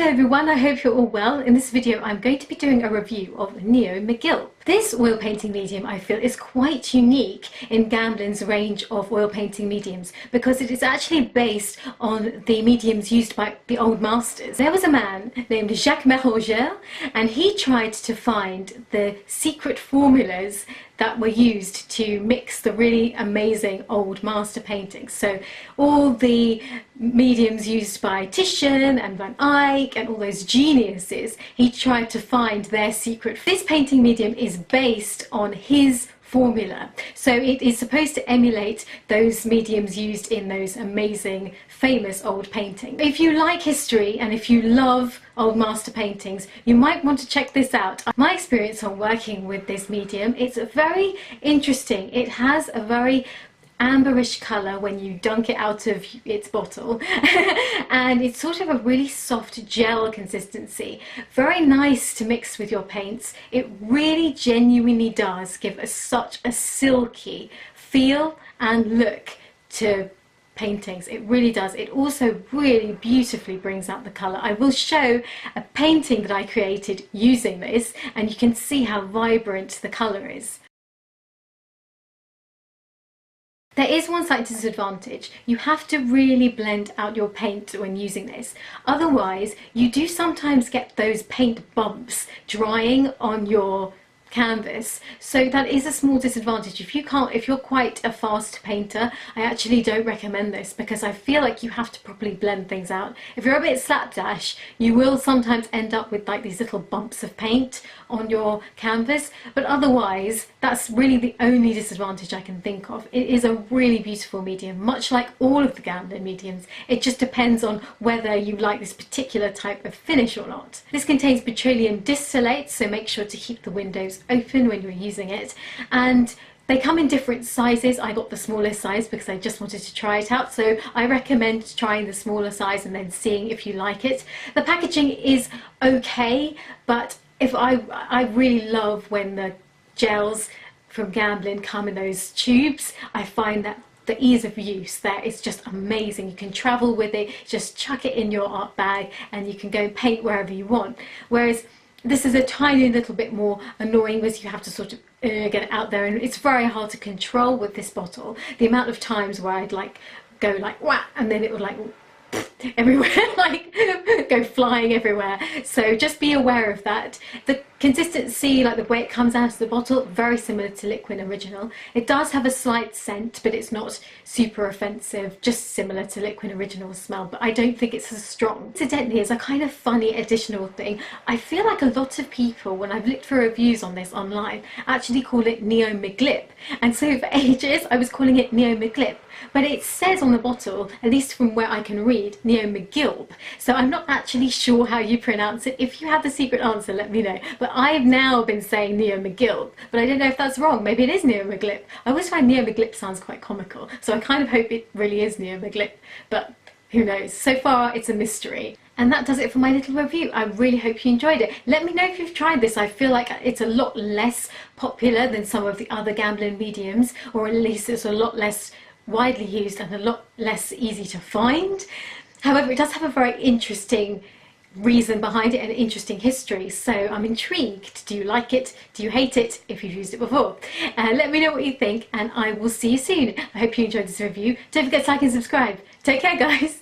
Hello everyone, I hope you're all well. In this video I'm going to be doing a review of Neo Megilp. This oil painting medium I feel is quite unique in Gamblin's range of oil painting mediums because it is actually based on the mediums used by the old masters. There was a man named Jacques Merauger and he tried to find the secret formulas that were used to mix the really amazing old master paintings. So all the mediums used by Titian and Van Eyck and all those geniuses, he tried to find their secret. This painting medium is based on his formula, so it is supposed to emulate those mediums used in those amazing famous old paintings. If you like history and if you love old master paintings, you might want to check this out. My experience on working with this medium, it's very interesting. It has a very amberish colour when you dunk it out of its bottle and it's sort of a really soft gel consistency, very nice to mix with your paints. It really genuinely does give us such a silky feel and look to paintings. It really does. It also really beautifully brings out the colour. I will show a painting that I created using this and you can see how vibrant the colour is. There is one slight disadvantage. You have to really blend out your paint when using this. Otherwise, you do sometimes get those paint bumps drying on your canvas, so that is a small disadvantage. If you're quite a fast painter, I actually don't recommend this because I feel like you have to properly blend things out. If you're a bit slapdash, you will sometimes end up with like these little bumps of paint on your canvas, but otherwise that's really the only disadvantage I can think of. It is a really beautiful medium, much like all of the Gamblin mediums. It just depends on whether you like this particular type of finish or not. This contains petroleum distillates, so make sure to keep the windows open when you're using it, and they come in different sizes. I got the smallest size because I just wanted to try it out, so I recommend trying the smaller size and then seeing if you like it. The packaging is okay, but if I really love when the gels from Gamblin come in those tubes. I find that the ease of use there is just amazing. You can travel with it, just chuck it in your art bag and you can go and paint wherever you want. Whereas this is a tiny little bit more annoying because you have to sort of get it out there, and it's very hard to control with this bottle. The amount of times where I'd like go like wah, and then it would like everywhere, like go flying everywhere. So just be aware of that. The consistency, like the way it comes out of the bottle, very similar to Liquid Original. It does have a slight scent, but it's not super offensive, just similar to Liquid Original smell, but I don't think it's as strong. Incidentally, as a kind of funny additional thing, I feel like a lot of people, when I've looked for reviews on this online, actually call it Neo Megilp, and so for ages I was calling it Neo Megilp, but it says on the bottle, at least from where I can read, Neo Megilp, so I'm not actually sure how you pronounce it. If you have the secret answer, let me know. But I've now been saying Neo Megilp, but I don't know if that's wrong. Maybe it is Neo Megilp. I always find Neo Megilp sounds quite comical, so I kind of hope it really is Neo Megilp, but who knows. So far it's a mystery. And that does it for my little review. I really hope you enjoyed it. Let me know if you've tried this. I feel like it's a lot less popular than some of the other Gamblin mediums, or at least it's a lot less widely used and a lot less easy to find. However, it does have a very interesting reason behind it and interesting history, so I'm intrigued. Do you like it? Do you hate it if you've used it before? Let me know what you think and I will see you soon. I hope you enjoyed this review. Don't forget to like and subscribe. Take care, guys.